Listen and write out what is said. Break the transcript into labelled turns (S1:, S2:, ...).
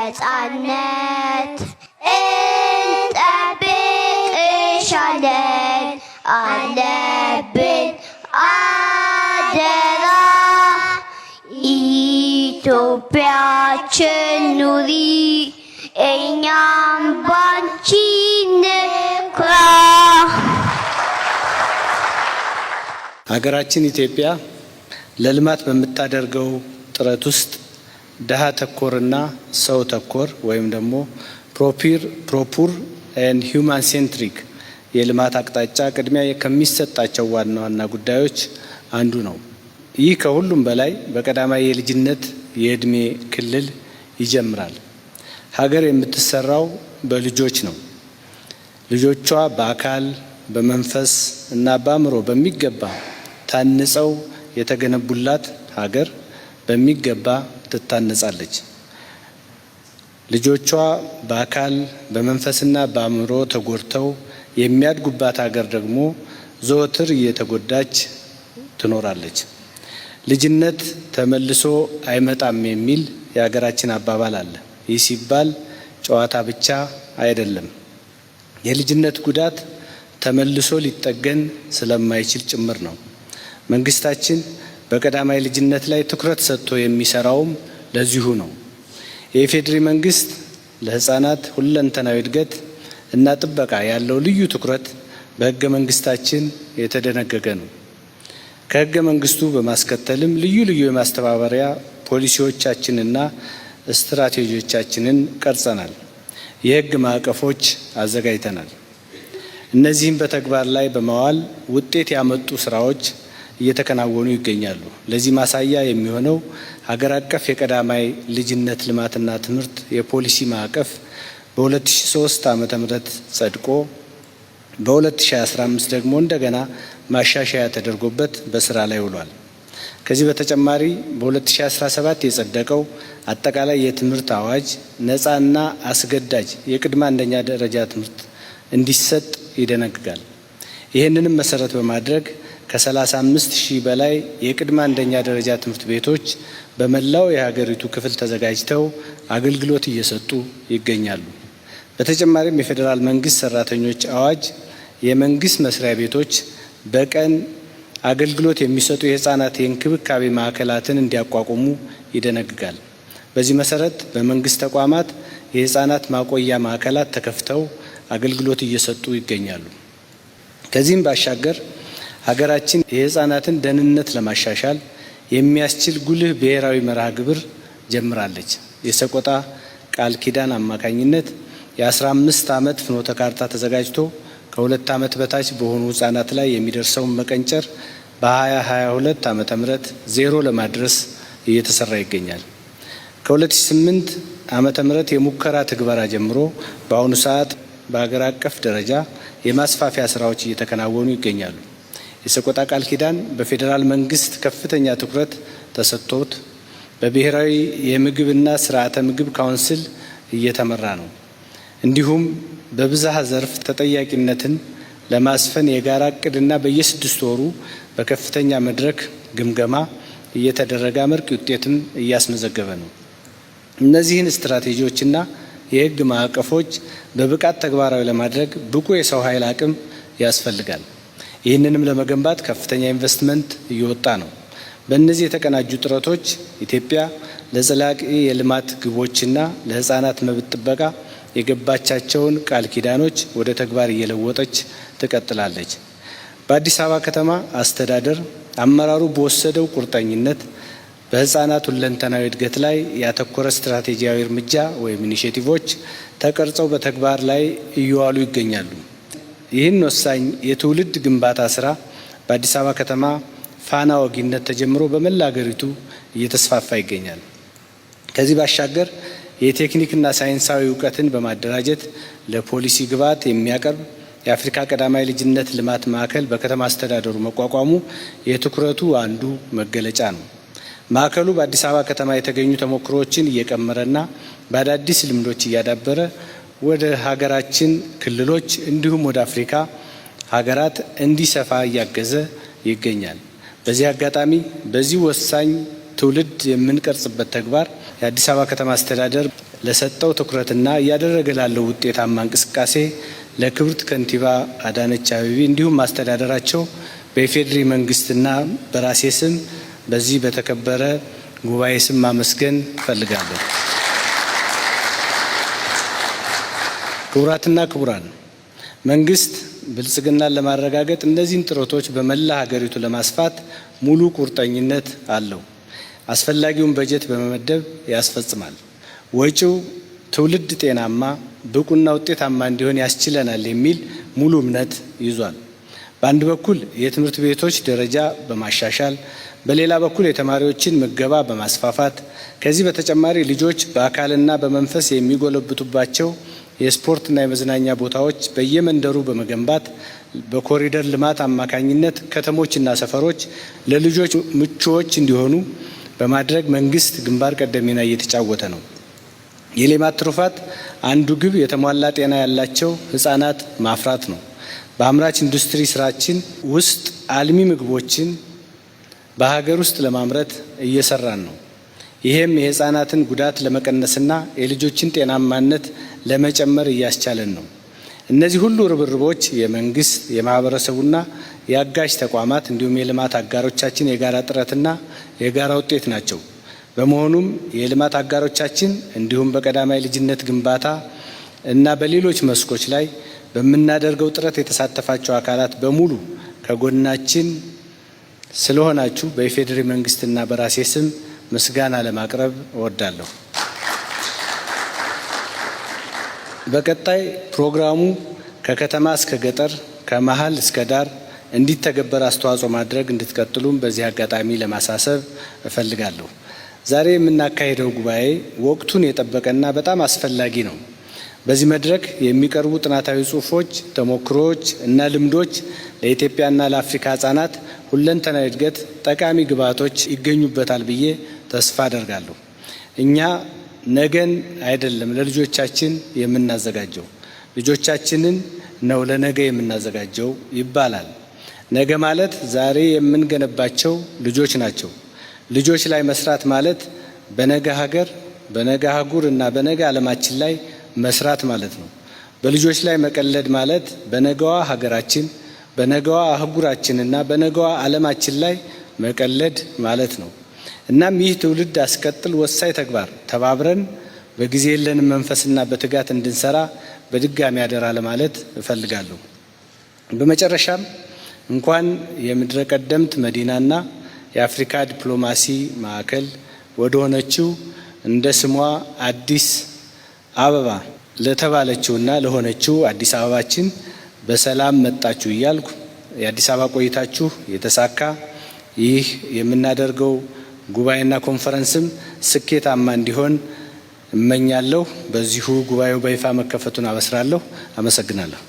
S1: ነፃነት እንጠብቅሻለን አለብን አደራ ኢትዮጵያችን ኑሪ እኛም ባንቺ እንኩራ።
S2: ሀገራችን ኢትዮጵያ ለልማት በምታደርገው ጥረት ውስጥ ደሃ ተኮርና ሰው ተኮር ወይም ደግሞ ፕሮፑር ኤንድ ሂውማን ሴንትሪክ የልማት አቅጣጫ ቅድሚያ ከሚሰጣቸው ዋና ዋና ጉዳዮች አንዱ ነው። ይህ ከሁሉም በላይ በቀዳማይ የልጅነት የእድሜ ክልል ይጀምራል። ሀገር የምትሰራው በልጆች ነው። ልጆቿ በአካል በመንፈስ እና በአእምሮ በሚገባ ታንጸው የተገነቡላት ሀገር በሚገባ ትታነጻለች። ልጆቿ በአካል በመንፈስና በአእምሮ ተጎድተው የሚያድጉባት ሀገር ደግሞ ዘወትር እየተጎዳች ትኖራለች። ልጅነት ተመልሶ አይመጣም የሚል የሀገራችን አባባል አለ። ይህ ሲባል ጨዋታ ብቻ አይደለም። የልጅነት ጉዳት ተመልሶ ሊጠገን ስለማይችል ጭምር ነው። መንግስታችን በቀዳማይ ልጅነት ላይ ትኩረት ሰጥቶ የሚሰራውም ለዚሁ ነው። የኢፌዴሪ መንግስት ለህፃናት ሁለንተናዊ እድገት እና ጥበቃ ያለው ልዩ ትኩረት በህገ መንግስታችን የተደነገገ ነው። ከህገ መንግስቱ በማስከተልም ልዩ ልዩ የማስተባበሪያ ፖሊሲዎቻችንና ስትራቴጂዎቻችንን ቀርጸናል። የህግ ማዕቀፎች አዘጋጅተናል። እነዚህም በተግባር ላይ በማዋል ውጤት ያመጡ ስራዎች እየተከናወኑ ይገኛሉ። ለዚህ ማሳያ የሚሆነው ሀገር አቀፍ የቀዳማይ ልጅነት ልማትና ትምህርት የፖሊሲ ማዕቀፍ በ2003 ዓ.ም ጸድቆ በ2015 ደግሞ እንደገና ማሻሻያ ተደርጎበት በስራ ላይ ውሏል። ከዚህ በተጨማሪ በ2017 የጸደቀው አጠቃላይ የትምህርት አዋጅ ነፃና አስገዳጅ የቅድመ አንደኛ ደረጃ ትምህርት እንዲሰጥ ይደነግጋል። ይህንንም መሰረት በማድረግ ከ35,000 በላይ የቅድመ አንደኛ ደረጃ ትምህርት ቤቶች በመላው የሀገሪቱ ክፍል ተዘጋጅተው አገልግሎት እየሰጡ ይገኛሉ። በተጨማሪም የፌዴራል መንግስት ሰራተኞች አዋጅ የመንግስት መስሪያ ቤቶች በቀን አገልግሎት የሚሰጡ የህፃናት የእንክብካቤ ማዕከላትን እንዲያቋቁሙ ይደነግጋል። በዚህ መሰረት በመንግስት ተቋማት የህፃናት ማቆያ ማዕከላት ተከፍተው አገልግሎት እየሰጡ ይገኛሉ። ከዚህም ባሻገር ሀገራችን የህፃናትን ደህንነት ለማሻሻል የሚያስችል ጉልህ ብሔራዊ መርሃ ግብር ጀምራለች። የሰቆጣ ቃል ኪዳን አማካኝነት የ15 ዓመት ፍኖተ ካርታ ተዘጋጅቶ ከ2 ዓመት በታች በሆኑ ህፃናት ላይ የሚደርሰውን መቀንጨር በ2022 ዓመተ ምህረት ዜሮ ለማድረስ እየተሰራ ይገኛል። ከ2008 ዓመተ ምህረት የሙከራ ትግበራ ጀምሮ በአሁኑ ሰዓት በሀገር አቀፍ ደረጃ የማስፋፊያ ስራዎች እየተከናወኑ ይገኛሉ። የሰቆጣ ቃል ኪዳን በፌዴራል መንግስት ከፍተኛ ትኩረት ተሰጥቶት በብሔራዊ የምግብና ስርዓተ ምግብ ካውንስል እየተመራ ነው። እንዲሁም በብዝሃ ዘርፍ ተጠያቂነትን ለማስፈን የጋራ እቅድና በየ6 ወሩ በከፍተኛ መድረክ ግምገማ እየተደረገ አመርቂ ውጤትም እያስመዘገበ ነው። እነዚህን ስትራቴጂዎችና የህግ ማዕቀፎች በብቃት ተግባራዊ ለማድረግ ብቁ የሰው ኃይል አቅም ያስፈልጋል። ይህንንም ለመገንባት ከፍተኛ ኢንቨስትመንት እየወጣ ነው። በእነዚህ የተቀናጁ ጥረቶች ኢትዮጵያ ለዘላቂ የልማት ግቦችና ለህፃናት መብት ጥበቃ የገባቻቸውን ቃል ኪዳኖች ወደ ተግባር እየለወጠች ትቀጥላለች። በአዲስ አበባ ከተማ አስተዳደር አመራሩ በወሰደው ቁርጠኝነት በህፃናት ሁለንተናዊ እድገት ላይ ያተኮረ ስትራቴጂያዊ እርምጃ ወይም ኢኒሼቲቮች ተቀርጸው በተግባር ላይ እየዋሉ ይገኛሉ። ይህን ወሳኝ የትውልድ ግንባታ ስራ በአዲስ አበባ ከተማ ፋና ወጊነት ተጀምሮ በመላ ሀገሪቱ እየተስፋፋ ይገኛል። ከዚህ ባሻገር የቴክኒክና ሳይንሳዊ እውቀትን በማደራጀት ለፖሊሲ ግብዓት የሚያቀርብ የአፍሪካ ቀዳማይ ልጅነት ልማት ማዕከል በከተማ አስተዳደሩ መቋቋሙ የትኩረቱ አንዱ መገለጫ ነው። ማዕከሉ በአዲስ አበባ ከተማ የተገኙ ተሞክሮዎችን እየቀመረና በአዳዲስ ልምዶች እያዳበረ ወደ ሀገራችን ክልሎች እንዲሁም ወደ አፍሪካ ሀገራት እንዲሰፋ እያገዘ ይገኛል። በዚህ አጋጣሚ በዚህ ወሳኝ ትውልድ የምንቀርጽበት ተግባር የአዲስ አበባ ከተማ አስተዳደር ለሰጠው ትኩረትና እያደረገ ላለው ውጤታማ እንቅስቃሴ ለክብርት ከንቲባ አዳነች አቤቤ እንዲሁም አስተዳደራቸው በኢፌዴሪ መንግስትና በራሴ ስም በዚህ በተከበረ ጉባኤ ስም ማመስገን እፈልጋለሁ። ክቡራትና ክቡራን፣ መንግስት ብልጽግናን ለማረጋገጥ እነዚህን ጥረቶች በመላ ሀገሪቱ ለማስፋት ሙሉ ቁርጠኝነት አለው። አስፈላጊውን በጀት በመመደብ ያስፈጽማል። ወጪው ትውልድ ጤናማ፣ ብቁና ውጤታማ እንዲሆን ያስችለናል የሚል ሙሉ እምነት ይዟል። በአንድ በኩል የትምህርት ቤቶች ደረጃ በማሻሻል በሌላ በኩል የተማሪዎችን ምገባ በማስፋፋት ከዚህ በተጨማሪ ልጆች በአካልና በመንፈስ የሚጎለብቱባቸው የስፖርትና የመዝናኛ ቦታዎች በየመንደሩ በመገንባት በኮሪደር ልማት አማካኝነት ከተሞችና ሰፈሮች ለልጆች ምቹዎች እንዲሆኑ በማድረግ መንግስት ግንባር ቀደም ሚና እየተጫወተ ነው። የሌማት ትሩፋት አንዱ ግብ የተሟላ ጤና ያላቸው ህጻናት ማፍራት ነው። በአምራች ኢንዱስትሪ ስራችን ውስጥ አልሚ ምግቦችን በሀገር ውስጥ ለማምረት እየሰራን ነው። ይሄም የህፃናትን ጉዳት ለመቀነስና የልጆችን ጤናማነት ለመጨመር እያስቻለን ነው። እነዚህ ሁሉ ርብርቦች የመንግስት የማህበረሰቡና የአጋዥ ተቋማት እንዲሁም የልማት አጋሮቻችን የጋራ ጥረትና የጋራ ውጤት ናቸው። በመሆኑም የልማት አጋሮቻችን እንዲሁም በቀዳማይ ልጅነት ግንባታ እና በሌሎች መስኮች ላይ በምናደርገው ጥረት የተሳተፋቸው አካላት በሙሉ ከጎናችን ስለሆናችሁ በኢፌዴሪ መንግስትና በራሴ ስም ምስጋና ለማቅረብ እወዳለሁ። በቀጣይ ፕሮግራሙ ከከተማ እስከ ገጠር ከመሀል እስከ ዳር እንዲተገበር አስተዋጽኦ ማድረግ እንድትቀጥሉም በዚህ አጋጣሚ ለማሳሰብ እፈልጋለሁ። ዛሬ የምናካሄደው ጉባኤ ወቅቱን የጠበቀና በጣም አስፈላጊ ነው። በዚህ መድረክ የሚቀርቡ ጥናታዊ ጽሑፎች፣ ተሞክሮዎች እና ልምዶች ለኢትዮጵያና ለአፍሪካ ህጻናት ሁለንተናዊ እድገት ጠቃሚ ግብዓቶች ይገኙበታል ብዬ ተስፋ አደርጋለሁ። እኛ ነገን አይደለም ለልጆቻችን የምናዘጋጀው፣ ልጆቻችንን ነው ለነገ የምናዘጋጀው ይባላል። ነገ ማለት ዛሬ የምንገነባቸው ልጆች ናቸው። ልጆች ላይ መስራት ማለት በነገ ሀገር፣ በነገ አህጉር እና በነገ ዓለማችን ላይ መስራት ማለት ነው። በልጆች ላይ መቀለድ ማለት በነገዋ ሀገራችን፣ በነገዋ አህጉራችንና በነገዋ ዓለማችን ላይ መቀለድ ማለት ነው። እናም ይህ ትውልድ አስቀጥል ወሳኝ ተግባር ተባብረን በጊዜ የለንም መንፈስና በትጋት እንድንሰራ በድጋሚ አደራ ለማለት እፈልጋለሁ። በመጨረሻም እንኳን የምድረ ቀደምት መዲናና የአፍሪካ ዲፕሎማሲ ማዕከል ወደ ሆነችው እንደ ስሟ አዲስ አበባ ለተባለችውና ለሆነችው አዲስ አበባችን በሰላም መጣችሁ እያልኩ የአዲስ አበባ ቆይታችሁ የተሳካ ይህ የምናደርገው ጉባኤና ኮንፈረንስም ስኬታማ እንዲሆን እመኛለሁ። በዚሁ ጉባኤው በይፋ መከፈቱን አበስራለሁ። አመሰግናለሁ።